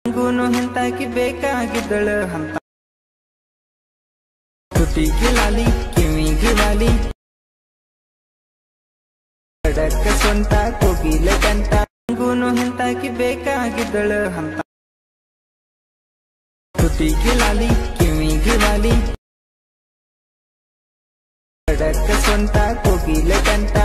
ಗುನು ಹಿಂತಾಕಿ ಬೇಕಾಗಿದ್ದಳು ಅಂತ ತುಟಿಗೆ ಲಾಲಿ ಕಿವಿಗೆ ವಾಲಿ ಕಡಕ ಸ್ವಂತ ಕೋಗಿಲ ಕಂತ ಗುನು ಹಿಂತಾಕಿ ಬೇಕಾಗಿದ್ದಳು ಅಂತ ತುಟಿಗೆ ಲಾಲಿ ಕಿವಿಗೆ ವಾಲಿ ಕಡಕ ಸ್ವಂತ ಕೋಗಿಲ ಕಂತ